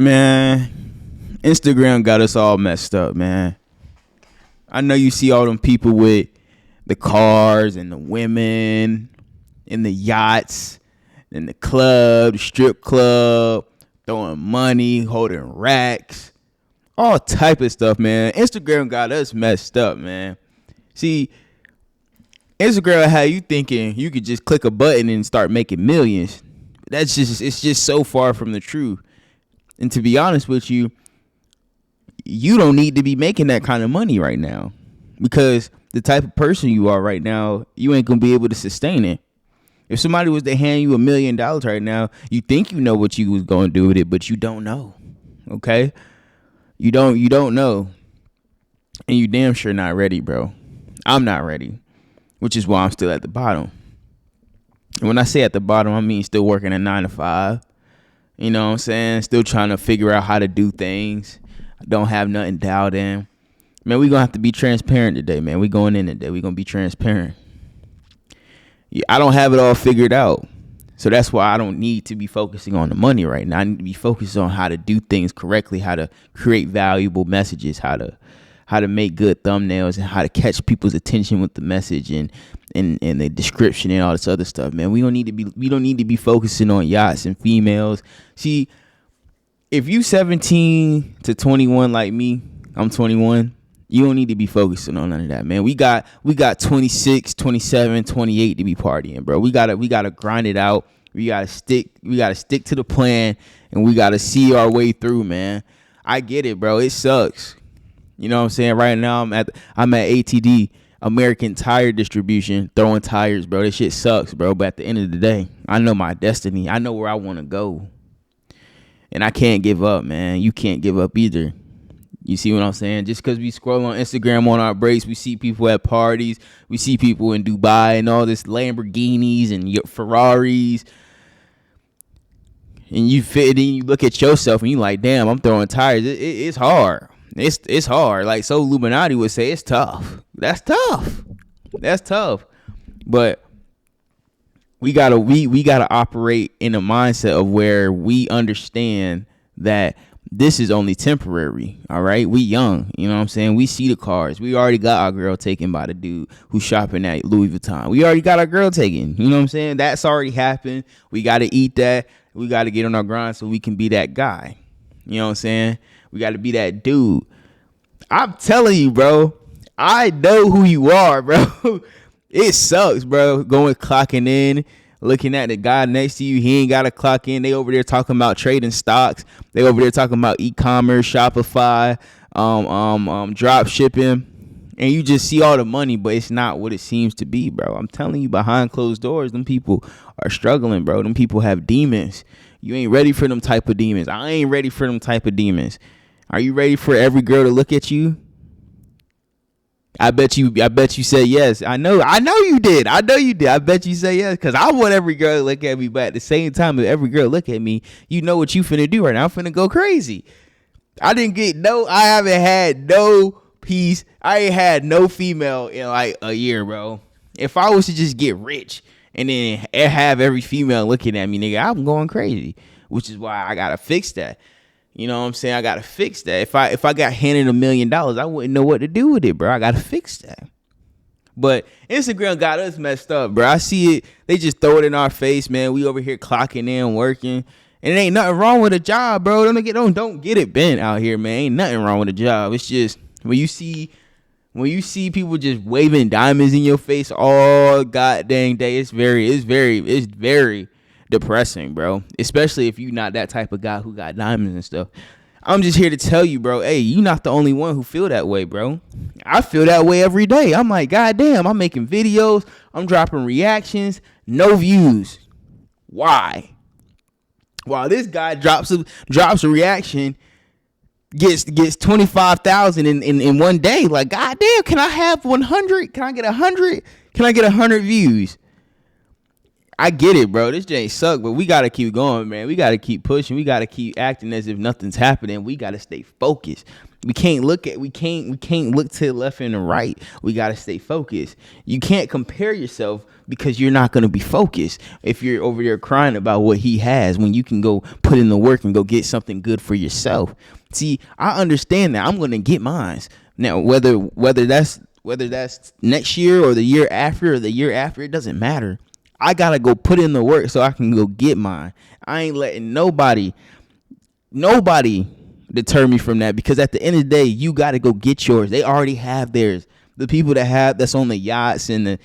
Man, Instagram got us all messed up, man. I know you see all them people with the cars and the women and the yachts and the club, the strip club, throwing money, holding racks, all type of stuff, man. Instagram got us messed up, man. See, Instagram had you thinking you could just click a button and start making millions. It's just so far from the truth. And to be honest with you, you don't need to be making that kind of money right now, because the type of person you are right now, you ain't gonna be able to sustain it. If somebody was to hand you $1 million right now, you think you know what you was gonna do with it, but you don't know. Okay, you don't know, and you damn sure not ready, bro. I'm not ready, which is why I'm still at the bottom. And when I say at the bottom, I mean still working a 9 to 5. You know what I'm saying? Still trying to figure out how to do things. I don't have nothing dialed in. Man, we going to have to be transparent today, man. We going in today. We going to be transparent. Yeah, I don't have it all figured out. So that's why I don't need to be focusing on the money right now. I need to be focused on how to do things correctly, how to create valuable messages, how to make good thumbnails, and how to catch people's attention with the message and the description and all this other stuff, man. We don't need to be focusing on yachts and females. See, if you 17 to 21 like me, I'm 21, you don't need to be focusing on none of that, man. We got 26, 27, 28 to be partying, bro. We gotta grind it out. We gotta stick to the plan, and we gotta see our way through, man. I get it, bro. It sucks. You know what I'm saying? Right now I'm at ATD, American Tire Distribution, throwing tires, bro. This shit sucks, bro. But at the end of the day, I know my destiny. I know where I want to go. And I can't give up, man. You can't give up either. You see what I'm saying? Just because we scroll on Instagram on our breaks, we see people at parties. We see people in Dubai and all this Lamborghinis and Ferraris. And you look at yourself and you like, damn, I'm throwing tires. It's hard. It's hard. Like So Illuminati would say, it's tough. That's tough. But we gotta operate in a mindset of where we understand that this is only temporary. All right, we young. You know what I'm saying? We see the cars. We already got our girl taken by the dude who's shopping at Louis Vuitton. We already got our girl taken. You know what I'm saying? That's already happened. We gotta eat that. We gotta get on our grind so we can be that guy. You know what I'm saying? We got to be that dude. I'm telling you, bro. I know who you are, bro. It sucks, bro. Clocking in, looking at the guy next to you. He ain't got to clock in. They over there talking about trading stocks. They over there talking about e-commerce, Shopify, drop shipping. And you just see all the money, but it's not what it seems to be, bro. I'm telling you, behind closed doors, them people are struggling, bro. Them people have demons. You ain't ready for them type of demons. I ain't ready for them type of demons. Are you ready for every girl to look at you? I bet you said yes. I know you did. I bet you say yes, because I want every girl to look at me, but at the same time, if every girl look at me, you know what you finna do right now. I'm finna go crazy. I haven't had no peace. I ain't had no female in like a year, bro. If I was to just get rich and then have every female looking at me, nigga, I'm going crazy, which is why I gotta fix that. You know what I'm saying? I gotta fix that. If I got handed $1 million, I wouldn't know what to do with it, bro. I gotta fix that. But Instagram got us messed up, bro. I see it. They just throw it in our face, man. We over here clocking in, working, and it ain't nothing wrong with a job, bro. Don't get it bent out here, man. Ain't nothing wrong with a job. It's just when you see people just waving diamonds in your face all goddamn day, it's very depressing, bro. Especially if you're not that type of guy who got diamonds and stuff. I'm just here to tell you, bro, hey, you're not the only one who feel that way, bro. I feel that way every day. I'm like, goddamn, I'm making videos, I'm dropping reactions, no views. Why? While this guy drops a reaction, gets 25,000 in one day. Like, goddamn, can I have 100? Can I get 100? Can I get 100 views? I get it, bro. This ain't suck, but we gotta keep going, man. We gotta keep pushing. We gotta keep acting as if nothing's happening. We gotta stay focused. We can't look to the left and the right. We gotta stay focused. You can't compare yourself because you're not gonna be focused if you're over there crying about what he has when you can go put in the work and go get something good for yourself. See, I understand that. I'm gonna get mine. Now, whether that's next year or the year after, it doesn't matter. I gotta go put in the work so I can go get mine. I ain't letting nobody deter me from that, because at the end of the day, you gotta go get yours. They already have theirs. The people that's on the yachts and the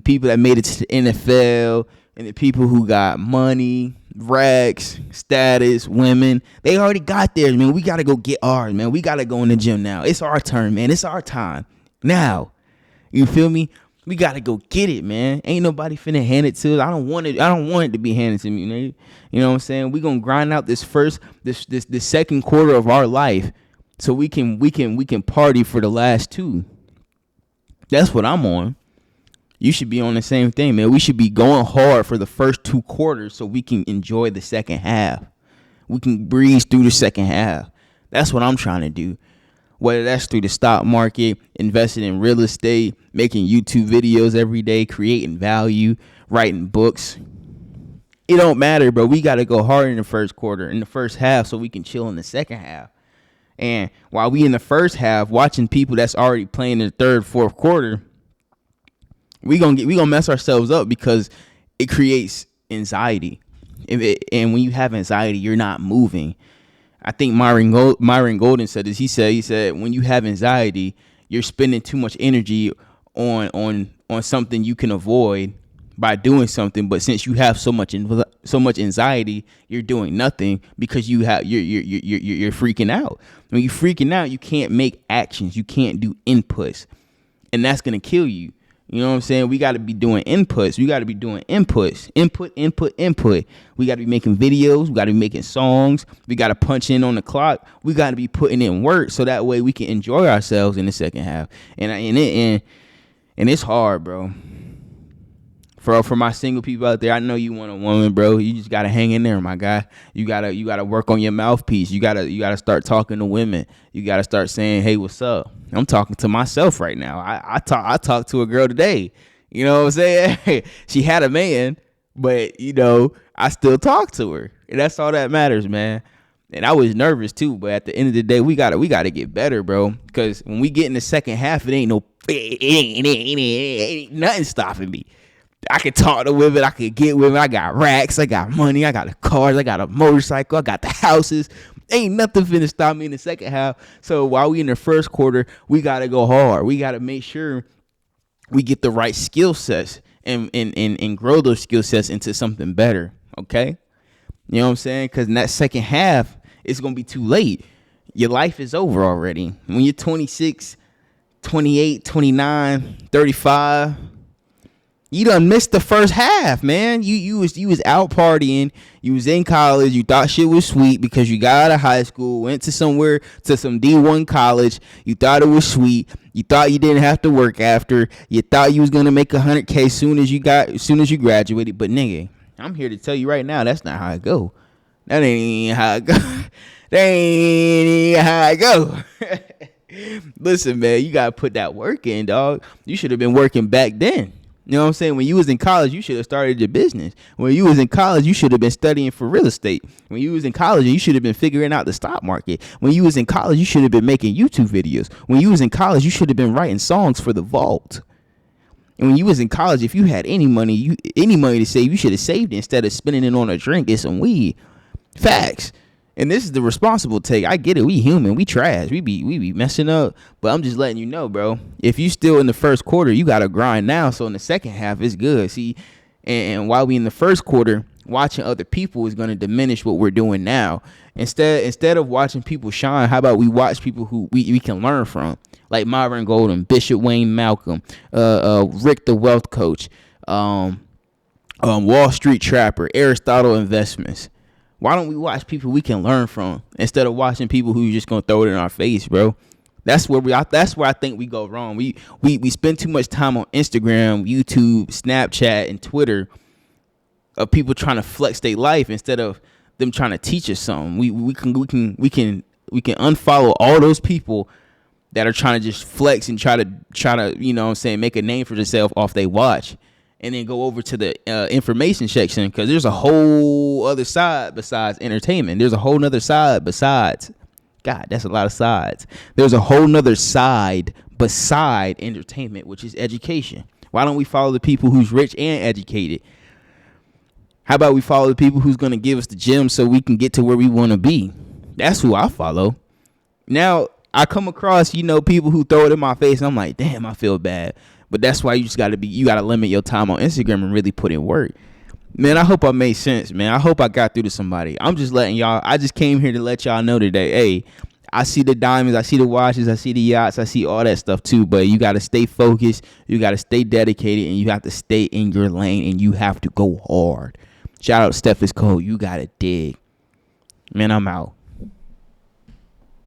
people that made it to the NFL and the people who got money, racks, status, women, they already got theirs, man. We gotta go get ours, man. We gotta go in the gym now. It's our turn, man. It's our time now. You feel me? We gotta go get it, man. Ain't nobody finna hand it to us. I don't want it to be handed to me, man. You know what I'm saying? We gonna grind out this second quarter of our life so we can party for the last two. That's what I'm on. You should be on the same thing, man. We should be going hard for the first 2 quarters so we can enjoy the second half. We can breeze through the second half. That's what I'm trying to do. Whether that's through the stock market, investing in real estate, making YouTube videos every day, creating value, writing books. It don't matter, bro. We got to go hard in the first quarter, in the first half, so we can chill in the second half. And while we in the first half watching people that's already playing in the third, fourth quarter, we gonna mess ourselves up because it creates anxiety. And when you have anxiety, you're not moving. I think Myron Golden said this. He said when you have anxiety, you're spending too much energy on something you can avoid by doing something. But since you have so much anxiety, you're doing nothing because you're freaking out. When you're freaking out, you can't make actions. You can't do inputs, and that's gonna kill you. You know what I'm saying? We got to be doing inputs. We got to be doing inputs. Input. We got to be making videos. We got to be making songs. We got to punch in on the clock. We got to be putting in work so that way we can enjoy ourselves in the second half. And it's hard, bro. For my single people out there, I know you want a woman, bro. You just gotta hang in there, my guy. You gotta work on your mouthpiece. You gotta start talking to women. You gotta start saying, "Hey, what's up?" I'm talking to myself right now. I talked to a girl today. You know what I'm saying? She had a man, but I still talk to her, and that's all that matters, man. And I was nervous too, but at the end of the day, we gotta get better, bro. Because when we get in the second half, it ain't nothing stopping me. I can talk to women. I can get women. I got racks. I got money. I got the cars. I got a motorcycle. I got the houses. Ain't nothing finna stop me in the second half. So while we in the first quarter, we got to go hard. We got to make sure we get the right skill sets and grow those skill sets into something better. Okay? You know what I'm saying? Because in that second half, it's going to be too late. Your life is over already. When you're 26, 28, 29, 35... you done missed the first half, man. You was out partying. You was in college. You thought shit was sweet because you got out of high school, went to some D1 college. You thought it was sweet. You thought you didn't have to work after. You thought you was gonna make $100K soon as you graduated. But nigga, I'm here to tell you right now, that's not how it go. That ain't how it go. That ain't how it go. Listen, man, you gotta put that work in, dog. You should have been working back then. You know what I'm saying? When you was in college, you should have started your business. When you was in college, you should have been studying for real estate. When you was in college, you should have been figuring out the stock market. When you was in college, you should have been making YouTube videos. When you was in college, you should have been writing songs for the vault. And when you was in college, if you had any money to save, you should have saved it instead of spending it on a drink and some weed. Facts. And this is the responsible take. I get it. We human. We trash. We be messing up. But I'm just letting you know, bro. If you still in the first quarter, you got to grind now. So in the second half, it's good. See, and while we in the first quarter, watching other people is going to diminish what we're doing now. Instead of watching people shine, how about we watch people who we can learn from? Like Myron Golden, Bishop Wayne Malcolm, Rick the Wealth Coach, Wall Street Trapper, Aristotle Investments. Why don't we watch people we can learn from instead of watching people who just gonna throw it in our face, bro? That's where I think we go wrong. We spend too much time on Instagram, YouTube, Snapchat, and Twitter of people trying to flex their life instead of them trying to teach us something. We can unfollow all those people that are trying to just flex and try to you know what I'm saying, make a name for themselves off they watch, and then go over to the information section, because there's a whole other side besides entertainment. There's a whole nother side besides, God, that's a lot of sides. There's a whole nother side beside entertainment, which is education. Why don't we follow the people who's rich and educated? How about we follow the people who's going to give us the gems so we can get to where we want to be? That's who I follow. Now, I come across, you know, people who throw it in my face, and I'm like, damn, I feel bad. But that's why you got to limit your time on Instagram and really put in work. Man, I hope I made sense, man. I hope I got through to somebody. I'm just letting y'all, I just came here to let y'all know today, hey, I see the diamonds, I see the watches, I see the yachts, I see all that stuff too. But you got to stay focused, you got to stay dedicated, and you have to stay in your lane, and you have to go hard. Shout out to Steph is cold. You got to dig. Man, I'm out.